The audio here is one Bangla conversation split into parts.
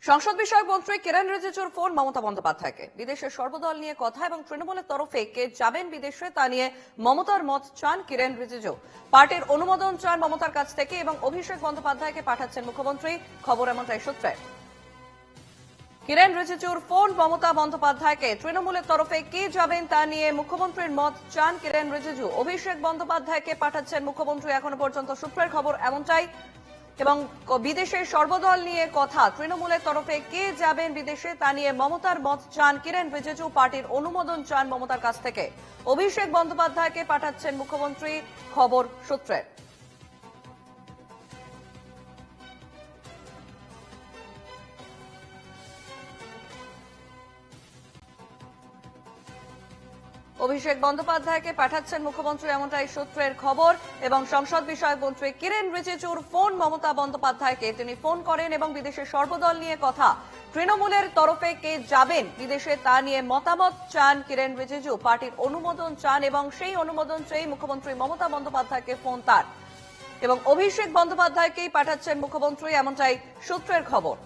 সংসদ বিষয়ক মন্ত্রী কিরেন রিজিজুর ফোন মমতা বন্দ্যোপাধ্যায়কে। বিদেশের সর্বদল নিয়ে কথা এবং তৃণমূলের তরফে কে যাবেন বিদেশে তা নিয়ে মমতার মত চান কিরেন রিজিজু। পার্টির অনুমোদন চান মমতার কাছ থেকে এবং অভিষেক বন্দ্যোপাধ্যায়কে পাঠাচ্ছেন মুখ্যমন্ত্রী। খবর এমনটাই সূত্রে। কিরেন রিজিজুর ফোন মমতা বন্দ্যোপাধ্যায়কে। তৃণমূলের তরফে কে যাবেন তা নিয়ে মুখ্যমন্ত্রীর মত চান কিরেন রিজিজু। অভিষেক বন্দ্যোপাধ্যায়কে পাঠাচ্ছেন মুখ্যমন্ত্রী। এখনো পর্যন্ত সূত্রের খবর এমনটাই। এবং বিদেশের সর্বদল নিয়ে কথা, তৃণমূলের তরফে কে যাবেন বিদেশে তা নিয়ে মমতার মত চান কিরেন রিজিজু। পার্টির অনুমোদন চান মমতার কাছ থেকে। অভিষেক বন্দ্যোপাধ্যায়কে পাঠাচ্ছেন মুখ্যমন্ত্রী। খবর সূত্রে। অভিষেক বন্দ্যোপাধ্যায়কে পাঠাচ্ছেন মুখ্যমন্ত্রী, এমনটাই সূত্রের খবর। এবং সংসদ বিষয়ক মন্ত্রী কিরেন রিজিজুর ফোন মমতা বন্দ্যোপাধ্যায়কে। তিনি ফোন করেন এবং বিদেশের সর্বদল নিয়ে কথা, তৃণমূলের তরফে কে যাবেন বিদেশে তা নিয়ে মতামত চান কিরেন রিজিজু। পার্টির অনুমোদন চান এবং সেই অনুমোদন চেয়ে মুখ্যমন্ত্রী মমতা বন্দ্যোপাধ্যায়কে ফোন তার। এবং অভিষেক বন্দ্যোপাধ্যায়কেই পাঠাচ্ছেন মুখ্যমন্ত্রী, এমনটাই সূত্রের খবর।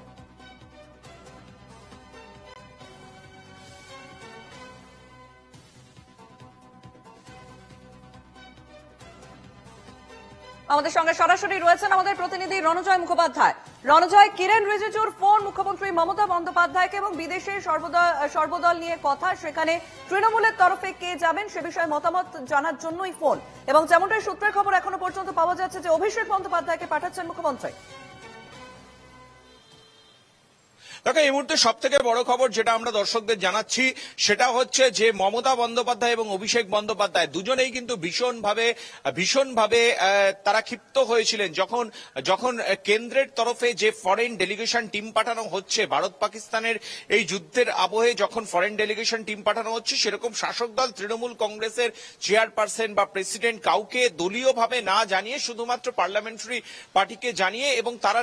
আমাদের সঙ্গে সরাসরি রয়েছেন আমাদের প্রতিনিধি রণজয় মুখোপাধ্যায়। রণজয়, কিরেন রিজিজুর ফোন মুখ্যমন্ত্রী মমতা বন্দ্যোপাধ্যায়কে এবং বিদেশের সর্বদল নিয়ে কথা, সেখানে তৃণমূলের তরফে কে যাবেন সে বিষয়ে মতামত জানার জন্যই ফোন। এবং যেমনটাই সূত্রের খবর এখনো পর্যন্ত পাওয়া যাচ্ছে যে অভিষেক বন্দ্যোপাধ্যায়কে পাঠাচ্ছেন মুখ্যমন্ত্রী। দেখো, এই মুহূর্তে সব থেকে বড় খবর যেটা আমরা দর্শকদের জানাচ্ছি সেটা হচ্ছে যে মমতা বন্দ্যোপাধ্যায় এবং অভিষেক বন্দ্যোপাধ্যায় দুজনেই কিন্তু ভীষণভাবে তারা ক্ষিপ্ত হয়েছিলেন যখন কেন্দ্রের তরফে যে ফরেন ডেলিগেশন টিম পাঠানো হচ্ছে, ভারত পাকিস্তানের এই যুদ্ধের আবহে যখন ফরেন ডেলিগেশন টিম পাঠানো হচ্ছে, সেরকম শাসক দল তৃণমূল কংগ্রেসের চেয়ারপারসন বা প্রেসিডেন্ট কাউকে দলীয়ভাবে না জানিয়ে শুধুমাত্র পার্লামেন্টারি পার্টিকে জানিয়ে এবং তারা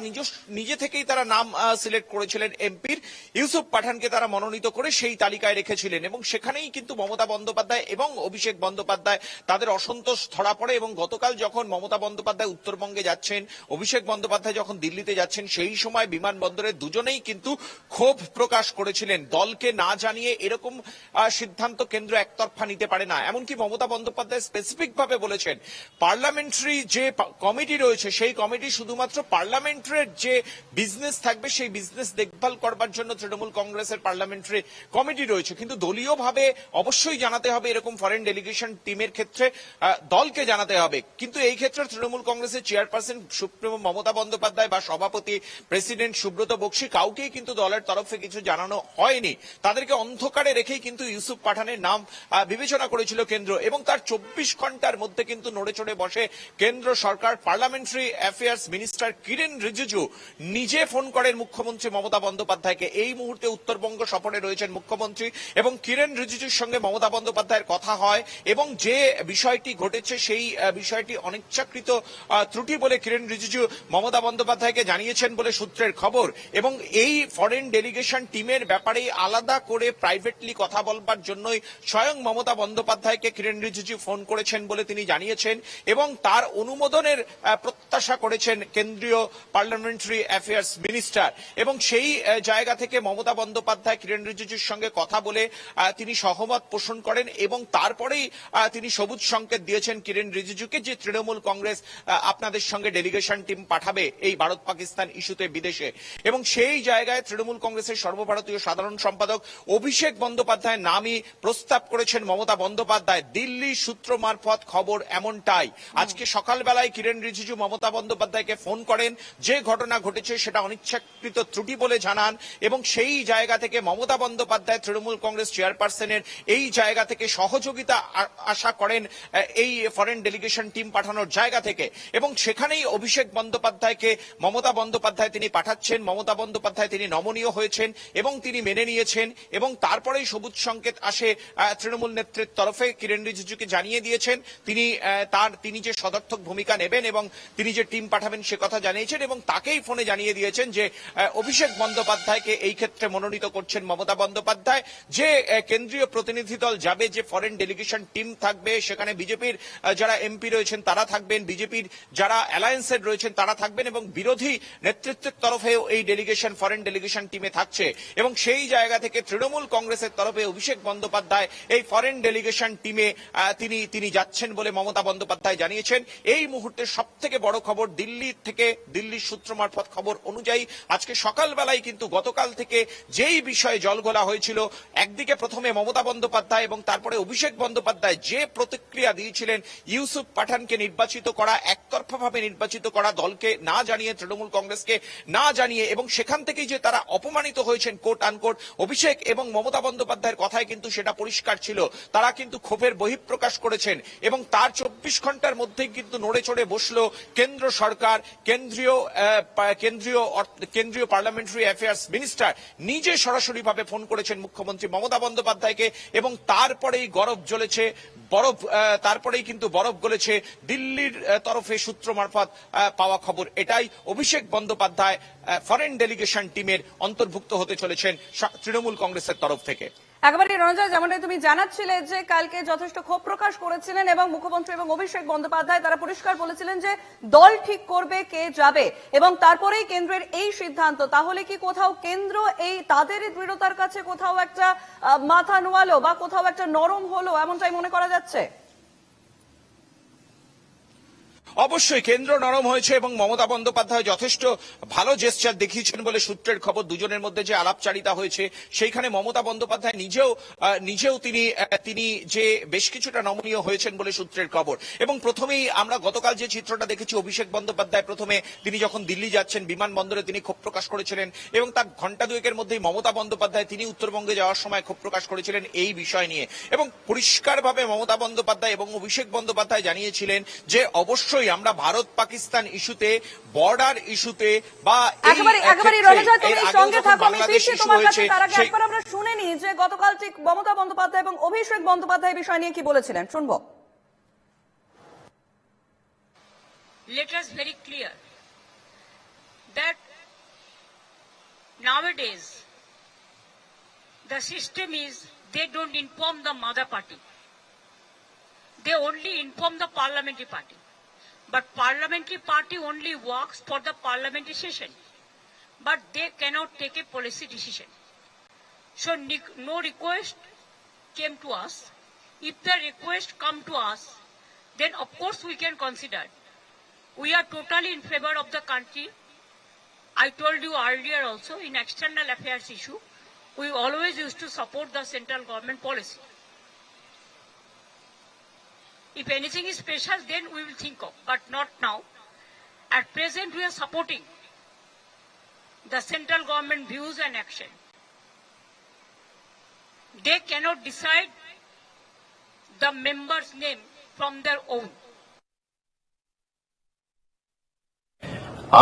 নিজে থেকেই তারা নাম সিলেক্ট করেছিলেন। এমপির ইউসুফ পাঠানকে তারা মনোনীত করে সেই তালিকায় রেখেছিলেন এবং সেখানেই কিন্তু মমতা বন্দ্যোপাধ্যায় এবং অভিষেক বন্দ্যোপাধ্যায় তাদের অসন্তোষ ধরা পড়ে। এবং গতকাল যখন মমতা বন্দ্যোপাধ্যায় উত্তরবঙ্গে যাচ্ছেন, অভিষেক বন্দ্যোপাধ্যায় যখন দিল্লিতে যাচ্ছেন, সেই সময় বিমানবন্দরে দুজনেই কিন্তু ক্ষোভ প্রকাশ করেছিলেন। দলকে না জানিয়ে এরকম সিদ্ধান্ত কেন্দ্র একতরফা নিতে পারে না। এমনকি মমতা বন্দ্যোপাধ্যায় স্পেসিফিক ভাবে বলেছেন পার্লামেন্টারি যে কমিটি রয়েছে সেই কমিটি শুধুমাত্র পার্লামেন্টের যে বিজনেস থাকবে সেই বিজনেস দেখভাল করবার জন্য তৃণমূল কংগ্রেসের পার্লামেন্টারি কমিটি রয়েছে, কিন্তু দলীয়ভাবে অবশ্যই জানাতে হবে। এরকম ফরেন ডেলিগেশন টিমের ক্ষেত্রে দলকে জানাতে হবে। কিন্তু এই ক্ষেত্রে তৃণমূল কংগ্রেসের চেয়ারপারসন সুপ্রিমো মমতা বন্দ্যোপাধ্যায় বা সভাপতি প্রেসিডেন্ট সুব্রত বক্সী কাউকেই কিন্তু দলের তরফে কিছু জানানো হয়নি। তাদেরকে অন্ধকারে রেখেই কিন্তু ইউসুফ পাঠানের নাম বিবেচনা করেছিল কেন্দ্র এবং তার 24 ঘন্টার মধ্যে কিন্তু নড়ে চড়ে বসে কেন্দ্র সরকার। Parliamentary affairs minister Kiren Rijiju নিজে ফোন করেন মুখ্যমন্ত্রী মমতা বন্দ্যোপাধ্যায়কে। এই মুহূর্তে উত্তরবঙ্গ সফরে রয়েছেন মুখ্যমন্ত্রী এবং কিরেন রিজিজুর সঙ্গে মমতা বন্দ্যোপাধ্যায়ের কথা হয় এবং যে বিষয়টি ঘটেছে সেই বিষয়টি অনিচ্ছাকৃত ত্রুটি বলে কিরেন রিজিজু মমতা বন্দ্যোপাধ্যায়কে জানিয়েছেন বলে সূত্রের খবর। এবং এই ফরেন ডেলিগেশন টিমের ব্যাপারে আলাদা করে প্রাইভেটলি কথা বলবার জন্যই স্বয়ং মমতা বন্দ্যোপাধ্যায়কে কিরেন রিজিজু ফোন করেছেন বলে তিনি জানিয়েছেন এবং তার অনুমোদনের প্রত্যাশা করেছেন কেন্দ্রীয় পার্লামেন্টারি অ্যাফেয়ার্স মিনিস্টার। এবং সেই জায়গা থেকে মমতা বন্দ্যোপাধ্যায় কিরেন রিজিজুর সঙ্গে কথা বলে তিনি সহমত পোষণ করেন এবং তারপরেই তিনি সবুজ সংকেত দিয়েছেন কিরেন রিজিজুকে যে তৃণমূল কংগ্রেস আপনাদের সঙ্গে ডেলিগেশন টিম পাঠাবে এই ভারত পাকিস্তান ইস্যুতে বিদেশে। এবং সেই জায়গায় তৃণমূল কংগ্রেসের সর্বভারতীয় সাধারণ সম্পাদক অভিষেক বন্দ্যোপাধ্যায়ের নামই প্রস্তাব করেছেন মমতা বন্দ্যোপাধ্যায়। দিল্লি সূত্র মারফত খবর এমনটাই। আজকে সকালবেলায় কিরেন রিজিজু মমতা বন্দ্যোপাধ্যায়কে ফোন করেন, যে ঘটনা ঘটেছে সেটা অনিচ্ছাকৃত ত্রুটি বলে জানান এবং সেই জায়গা থেকে মমতা বন্দ্যোপাধ্যায় তৃণমূল কংগ্রেস চেয়ারপারসনের এই জায়গা থেকে সহযোগিতা আশা করেন এই ফরেন ডেলিগেশন টিম পাঠানোর জায়গা থেকে। এবং সেখানেই অভিষেক বন্দ্যোপাধ্যায়কে মমতা বন্দ্যোপাধ্যায় তিনি পাঠাচ্ছেন। মমতা বন্দ্যোপাধ্যায় তিনি নমনীয় হয়েছেন এবং তিনি মেনে নিয়েছেন এবং তারপরেই সবুজ সংকেত আসে তৃণমূল নেতৃত্বের তরফে। কিরেন রিজিজুকে জানিয়ে দিয়েছেন তিনি যে সদর্থক ভূমিকা নেবেন এবং তিনি যে টিম পাঠাবেন সে কথা জানিয়েছেন এবং তাকেই ফোনে জানিয়ে দিয়েছেন যে অভিষেক বন্দ্যোপাধ্যায় বন্দ্যোপাধ্যায়কে এই ক্ষেত্রে মনোনীত করছেন মমতা বন্দ্যোপাধ্যায়। যে কেন্দ্রীয় প্রতিনিধি দল যাবে, যে ফরেন ডেলিগেশন টিম থাকবে, সেখানে বিজেপির যারা এমপি রয়েছেন তারা থাকবেন, বিজেপির যারা অ্যালায়েন্সের রয়েছেন তারা থাকবেন এবং বিরোধী নেতৃত্বের তরফেও এই ডেলিগেশন ফরেন ডেলিগেশন টিমে থাকছে। এবং সেই জায়গা থেকে তৃণমূল কংগ্রেসের তরফে অভিষেক বন্দ্যোপাধ্যায় এই ফরেন ডেলিগেশন টিমে তিনি যাচ্ছেন বলে মমতা বন্দ্যোপাধ্যায় জানিয়েছেন। এই মুহূর্তে সব থেকে বড় খবর দিল্লির সূত্র মারফত খবর অনুযায়ী আজকে সকালবেলায় কিন্তু গতকাল থেকে যেই বিষয়ে জলঘোলা হয়েছিল, একদিকে প্রথমে মমতা বন্দ্যোপাধ্যায় এবং তারপরে অভিষেক বন্দ্যোপাধ্যায় যে প্রতিক্রিয়া দিয়েছিলেন, ইউসুফ পাঠানকে নির্বাচিত করা, একতরফাভাবে নির্বাচিত করা, দলকে না জানিয়ে, তৃণমূল কংগ্রেসকে না জানিয়ে, এবং সেখান থেকেই যে তারা অপমানিত হয়েছেন কোট আনকোট, অভিষেক এবং মমতা বন্দ্যোপাধ্যায়ের কথায় কিন্তু সেটা পরিষ্কার ছিল। তারা কিন্তু ক্ষোভের বহিঃপ্রকাশ করেছেন এবং তার 24 ঘন্টার মধ্যেই কিন্তু নড়ে চড়ে বসলো কেন্দ্র সরকার। কেন্দ্রীয় পার্লামেন্টারি অ্যাফেয়ার্স মিনিস্টার নিজে সরাসরি ভাবে ফোন করেছেন মুখ্যমন্ত্রী মমতা বন্দ্যোপাধ্যায়কে এবং তারপরেই তারপরেই কিন্তু বরফ গলেছে দিল্লির তরফে সূত্র মারফত পাওয়া খবর এটাই, অভিষেক বন্দ্যোপাধ্যায় ফরেন ডেলিগেশন টিমের অন্তর্ভুক্ত হতে চলেছেন তৃণমূল কংগ্রেসের তরফ থেকে। একেবারে রণজয়, যেমনটাই তুমি জানাচ্ছিলে যে কালকে যথেষ্ট ক্ষোভ প্রকাশ করেছিলেন এবং মুখ্যমন্ত্রী এবং অভিষেক বন্দ্যোপাধ্যায় তারা পরিষ্কার বলেছিলেন যে দল ঠিক করবে কে যাবে এবং তারপরেই কেন্দ্রের এই সিদ্ধান্ত। তাহলে কি কোথাও কেন্দ্র এই তাদের দৃঢ়তার কাছে কোথাও একটা মাথা নোয়ালো বা কোথাও একটা নরম হলো, এমনটাই মনে করা যাচ্ছে? অবশ্যই কেন্দ্র নরম হয়েছে এবং মমতা বন্দ্যোপাধ্যায় যথেষ্ট ভালো জেস্চার দেখিয়েছেন বলে সূত্রের খবর। দুজনের মধ্যে যে আলাপচারিতা হয়েছে সেইখানে মমতা বন্দ্যোপাধ্যায় নিজেও তিনি যে বেশ কিছুটা নমনীয় হয়েছেন বলে সূত্রের খবর। এবং প্রথমেই আমরা গতকাল যে চিত্রটা দেখেছি, অভিষেক বন্দ্যোপাধ্যায় প্রথমে তিনি যখন দিল্লি যাচ্ছেন বিমানবন্দরে তিনি ক্ষোভ প্রকাশ করেছিলেন এবং তার ঘন্টা দুয়েকের মধ্যেই মমতা বন্দ্যোপাধ্যায় তিনি উত্তরবঙ্গে যাওয়ার সময় ক্ষোভ প্রকাশ করেছিলেন এই বিষয় নিয়ে। এবং পরিষ্কারভাবে মমতা বন্দ্যোপাধ্যায় এবং অভিষেক বন্দ্যোপাধ্যায় জানিয়েছিলেন যে অবশ্যই আমরা ভারত পাকিস্তান ইস্যুতে, বর্ডার ইস্যুতে বা একেবারে রণজয়, তুমি সঙ্গে থাকো, আমি ফিরছি তোমার কাছে। তার আগে একবার আমরা শুনে নিই যে গতকাল ঠিক মমতা বন্দ্যোপাধ্যায় এবং অভিষেক বন্দ্যোপাধ্যায় বিষয় নিয়ে কি বলেছিলেন, শুনবো। Let us very clear that nowadays the system is they don't inform the mother party. They only inform the parliamentary party. But parliamentary party only works for the parliamentary session. But they cannot take a policy decision. So no request came to us. If the request come to us, then of course we can consider. We are totally in favor of the country. I told you earlier also, in external affairs issue, we always used to support the central government policy. If anything is special, then we will think of, but not now. At present, we are supporting the central government views and action. They cannot decide the members' name from their own.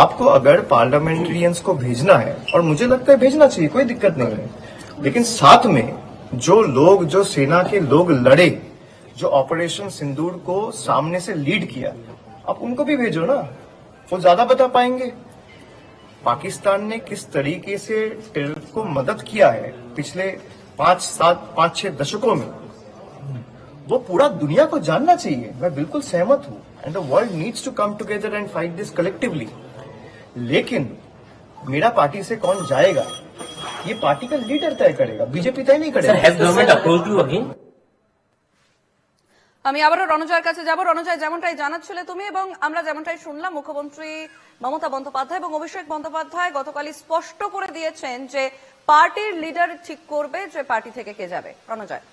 आपको अगर पार्लियामेंटेरियंस को भेजना है, और मुझे लगता है भेजना चाहिए, कोई दिक्कत नहीं है, लेकिन साथ में जो सेना के लोग लड़े, जो ऑपरेशन सिंदूर को सामने से लीड किया, आप उनको भी भेजो ना, वो ज्यादा बता पाएंगे। पाकिस्तान ने किस तरीके से टेरर को मदद किया है पिछले 5-6 दशकों में, वो पूरा दुनिया को जानना चाहिए। मैं बिल्कुल सहमत हूं, and the world needs to come together and fight this collectively. लेकिन मेरा पार्टी से कौन जाएगा, ये पार्टी का लीडर तय करेगा, बीजेपी तय नहीं करेगा। আমি আবারও রণজয়ের কাছে যাব। রণজয়, যেমনটাই জানাচ্ছিলে তুমি এবং আমরা যেমনটাই শুনলাম, মুখ্যমন্ত্রী মমতা বন্দ্যোপাধ্যায় এবং অভিষেক বন্দ্যোপাধ্যায় গতকালই স্পষ্ট করে দিয়েছেন যে পার্টির লিডার ঠিক করবে যে পার্টি থেকে কে যাবে। রণজয়।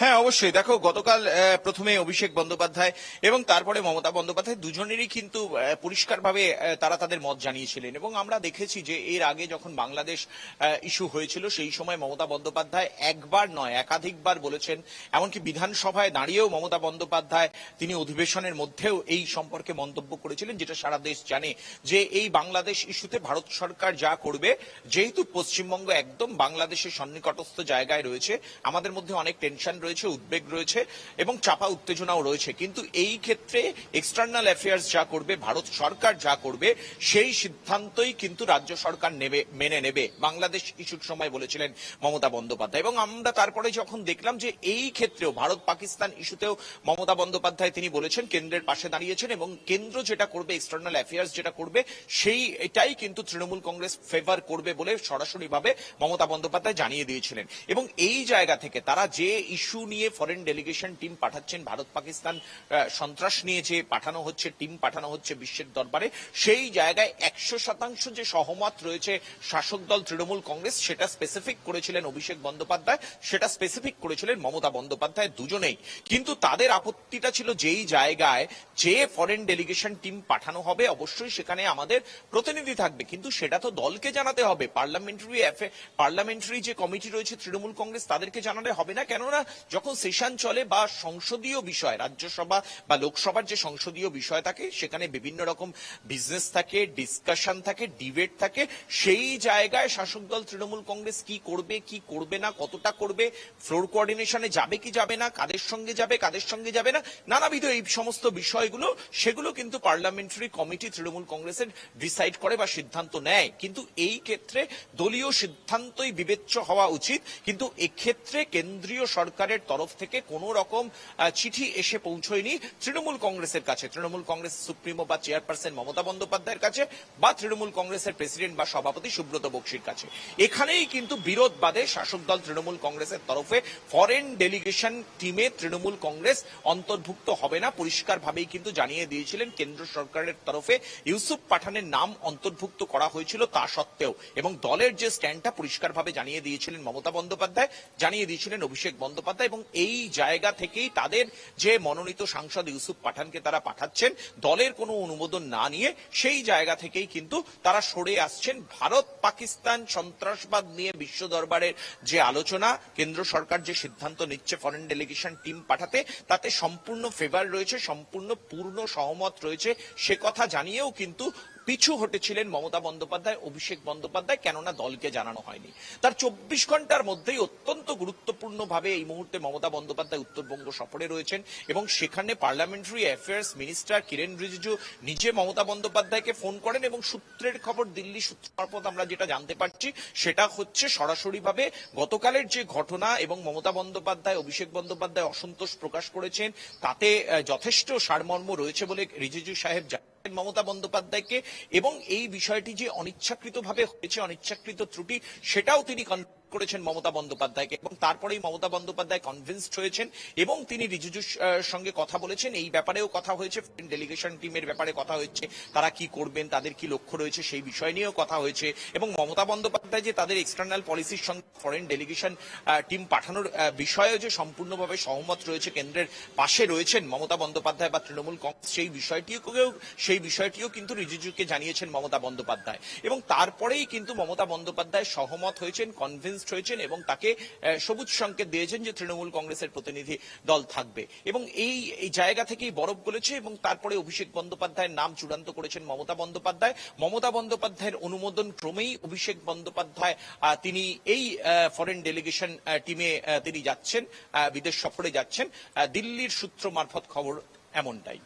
হ্যাঁ, অবশ্যই। দেখো, গতকাল প্রথমে অভিষেক বন্দ্যোপাধ্যায় এবং তারপরে মমতা বন্দ্যোপাধ্যায় দুজনেরই কিন্তু পরিষ্কারভাবে তারা তাদের মত জানিয়েছিলেন এবং আমরা দেখেছি যে এর আগে যখন বাংলাদেশ ইস্যু হয়েছিল সেই সময় মমতা বন্দ্যোপাধ্যায় একবার নয় একাধিকবার বলেছেন, এমনকি বিধানসভায় দাঁড়িয়েও মমতা বন্দ্যোপাধ্যায় তিনি অধিবেশনের মধ্যেও এই সম্পর্কে মন্তব্য করেছিলেন, যেটা সারা দেশ জানে, যে এই বাংলাদেশ ইস্যুতে ভারত সরকার যা করবে, যেহেতু পশ্চিমবঙ্গ একদম বাংলাদেশের সন্নিকটস্থ জায়গায় রয়েছে, আমাদের মধ্যে অনেক টেনশন রয়েছে, উদ্বেগ রয়েছে এবং চাপা উত্তেজনাও রয়েছে। কিন্তু এই ক্ষেত্রে এক্সটার্নাল অ্যাফেয়ার্স যা করবে, ভারত সরকার যা করবে, সেই সিদ্ধান্তই কিন্তু রাজ্য সরকার মেনে নেবে, বাংলাদেশ ইস্যুর সময় বলেছিলেন মমতা বন্দ্যোপাধ্যায়। এবং আমরা তারপরে যখন দেখলাম যে এই ক্ষেত্রেও ভারত পাকিস্তান ইস্যুতেও মমতা বন্দ্যোপাধ্যায় তিনি বলেছেন, কেন্দ্রের পাশে দাঁড়িয়েছেন এবং কেন্দ্র যেটা করবে, এক্সটার্নাল অ্যাফেয়ার্স যেটা করবে, সেই এটাই কিন্তু তৃণমূল কংগ্রেস ফেভার করবে বলে সরাসরি ভাবে মমতা বন্দ্যোপাধ্যায় জানিয়ে দিয়েছিলেন। এবং এই জায়গা থেকে তারা যে ইস্যু নিয়ে ফরেন ডেলিগেশন টিম পাঠাচ্ছেন, ভারত পাকিস্তান সন্ত্রাস নিয়ে যে পাঠানো হচ্ছে, টিম পাঠানো হচ্ছে বিশ্বের দরবারে, সেই জায়গায় 100% যে সহমত রয়েছে শাসক দল তৃণমূল কংগ্রেস, সেটা স্পেসিফিক করেছিলেন অভিষেক বন্দ্যোপাধ্যায়, সেটা স্পেসিফিক করেছিলেন মমতা বন্দ্যোপাধ্যায়, দুজনেই। কিন্তু তাদের আপত্তিটা ছিল যেই জায়গায় যে ফরেন ডেলিগেশন টিম পাঠানো হবে অবশ্যই সেখানে আমাদের প্রতিনিধি থাকবে, কিন্তু সেটা তো দলকে জানাতে হবে। পার্লামেন্টারি যে কমিটি রয়েছে তৃণমূল কংগ্রেস, তাদেরকে জানালে হবে না। কেননা যখন সেশন চলে বা সংসদীয় বিষয়, রাজ্যসভা বা লোকসভার যে সংসদীয় বিষয় থাকে, সেখানে বিভিন্ন রকম বিজনেস থাকে, ডিসকাশন থাকে, ডিবেট থাকে। সেই জায়গায় শাসক দল তৃণমূল কংগ্রেস কি করবে, কি করবে না, কতটা করবে, ফ্লোর কোঅর্ডিনেশনে যাবে কি যাবে না, কাদের সঙ্গে যাবে, কাদের সঙ্গে যাবে না, নানাবিধ এই সমস্ত বিষয়গুলো, সেগুলো কিন্তু পার্লামেন্টারি কমিটি তৃণমূল কংগ্রেসের ডিসাইড করে বা সিদ্ধান্ত নেয়। কিন্তু এই ক্ষেত্রে দলীয় সিদ্ধান্তই বিবেচ্য হওয়া উচিত। কিন্তু এক্ষেত্রে কেন্দ্রীয় সরকারের তরফ থেকে কোনো রকম চিঠি এসে পৌঁছয়নি তৃণমূল কংগ্রেসের কাছে, তৃণমূল কংগ্রেস সুপ্রিমো বা চেয়ারপারসন মমতা বন্দ্যোপাধ্যায়ের কাছে, বা তৃণমূল কংগ্রেসের প্রেসিডেন্ট বা সভাপতি সুব্রত বক্সির কাছে। এখানেই কিন্তু বিরোধ বাদে শাসক দল তৃণমূল কংগ্রেসের তরফে ফরেন ডেলিগেশন টিমে তৃণমূল কংগ্রেস অন্তর্ভুক্ত হবে না, পরিষ্কারভাবেই কিন্তু জানিয়ে দিয়েছিলেন। কেন্দ্র সরকারের তরফে ইউসুফ পাঠানের নাম অন্তর্ভুক্ত করা হয়েছিল তা সত্ত্বেও, এবং দলের যে স্ট্যান্ডটা পরিষ্কারভাবে জানিয়ে দিয়েছিলেন মমতা বন্দ্যোপাধ্যায়, জানিয়ে দিয়েছিলেন অভিষেক বন্দ্যোপাধ্যায়। এবং এই জায়গা থেকেই তাদের যে মনোনীত সাংসদ ইউসুফ পাঠানকে তারা পাঠাচ্ছেন দলের কোনো অনুমোদন না নিয়ে, সেই জায়গা থেকেই কিন্তু তারা সরে আসছেন। ভারত পাকিস্তান সন্ত্রাসবাদ নিয়ে বিশ্ব দরবারের যে আলোচনা, কেন্দ্র সরকার যে সিদ্ধান্ত নিচ্ছে ফরেন ডেলিগেশন টিম পাঠাতে, তাতে সম্পূর্ণ ফেভার রয়েছে, সম্পূর্ণ পূর্ণ সহমত রয়েছে, সে কথা জানিয়েও কিন্তু পিছু হটেছিলেন মমতা বন্দ্যোপাধ্যায়, অভিষেক বন্দ্যোপাধ্যায়, কেননা দলকে জানানো হয়নি। তার 24 ঘন্টার মধ্যেই অত্যন্ত গুরুত্বপূর্ণভাবে এই মুহূর্তে মমতা বন্দ্যোপাধ্যায় উত্তরবঙ্গ সফরে রয়েছেন এবং সেখানে parliamentary affairs minister Kiren Rijiju নিজে মমতা বন্দ্যোপাধ্যায়কে ফোন করেন। এবং সূত্রের খবর, দিল্লি সূত্র মারফত আমরা যেটা জানতে পারছি, সেটা হচ্ছে সরাসরিভাবে গতকালের যে ঘটনা এবং মমতা বন্দ্যোপাধ্যায়, অভিষেক বন্দ্যোপাধ্যায় অসন্তোষ প্রকাশ করেছেন, তাতে যথেষ্ট সারমর্ম রয়েছে বলে রিজিজু সাহেব মমতা বন্দ্যোপাধ্যায়কে, এবং এই বিষয়টি যে অনিচ্ছাকৃতভাবে হয়েছে, অনিচ্ছাকৃত ত্রুটি, সেটাও তিনি করেছেন মমতা বন্দ্যোপাধ্যায়কে। এবং তারপরেই মমতা বন্দ্যোপাধ্যায় কনভিন্সড হয়েছেন এবং তিনি রিজিজুর সঙ্গে কথা বলেছেন। এই ব্যাপারেও কথা হয়েছে, ডেলিগেশন টিমের ব্যাপারে কথা হয়েছে, তারা কি করবেন, তাদের কি লক্ষ্য রয়েছে, সেই বিষয় নিয়েও কথা হয়েছে। এবং মমতা বন্দ্যোপাধ্যায় যে তাদের এক্সটার্নাল পলিসির সঙ্গে ফরেন ডেলিগেশন টিম পাঠানোর বিষয়েও যে সম্পূর্ণভাবে সহমত রয়েছে, কেন্দ্রের পাশে রয়েছেন মমতা বন্দ্যোপাধ্যায় বা তৃণমূল কংগ্রেস, সেই বিষয়টিও কিন্তু রিজিজুকে জানিয়েছেন মমতা বন্দ্যোপাধ্যায়। এবং তারপরেই কিন্তু মমতা বন্দ্যোপাধ্যায় সহমত হয়েছেন, কনভিন্স হয়েছেন এবং তাকে সবুজ সংকেত দিয়েছেন যে তৃণমূল কংগ্রেসের প্রতিনিধি দল থাকবে। এবং এই জায়গা থেকেই বরফ গলেছে। এবং তারপরে অভিষেক বন্দ্যোপাধ্যায়ের নাম চূড়ান্ত করেছেন মমতা বন্দ্যোপাধ্যায়। মমতা বন্দ্যোপাধ্যায়ের অনুমোদন ক্রমেই অভিষেক বন্দ্যোপাধ্যায় তিনি এই ফরেন ডেলিগেশন টিমে তিনি যাচ্ছেন, বিদেশ সফরে যাচ্ছেন। দিল্লির সূত্র মারফত খবর এমনটাই।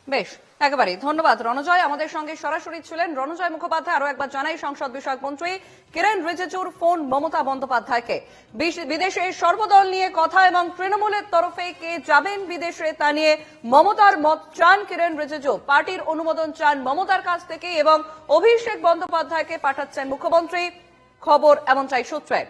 বেশ, একেবারেই ধন্যবাদ রণজয়। আমাদের সঙ্গে সরাসরি ছিলেন রণজয় মুখোপাধ্যায়। আরো একবার জানাই, সংসদ বিষয়ক মন্ত্রী কিরেন রিজিজুর ফোন মমতা বন্দ্যোপাধ্যায়কে। বিদেশে সর্বদল নিয়ে কথা এবং তৃণমূলের তরফে কে যাবেন বিদেশে তা নিয়ে মমতার মত চান কিরেন রিজিজু। পার্টির অনুমোদন চান মমতার কাছ থেকে এবং অভিষেক বন্দ্যোপাধ্যায়কে পাঠাচ্ছেন মুখ্যমন্ত্রী। খবর এমনটাই সূত্রে।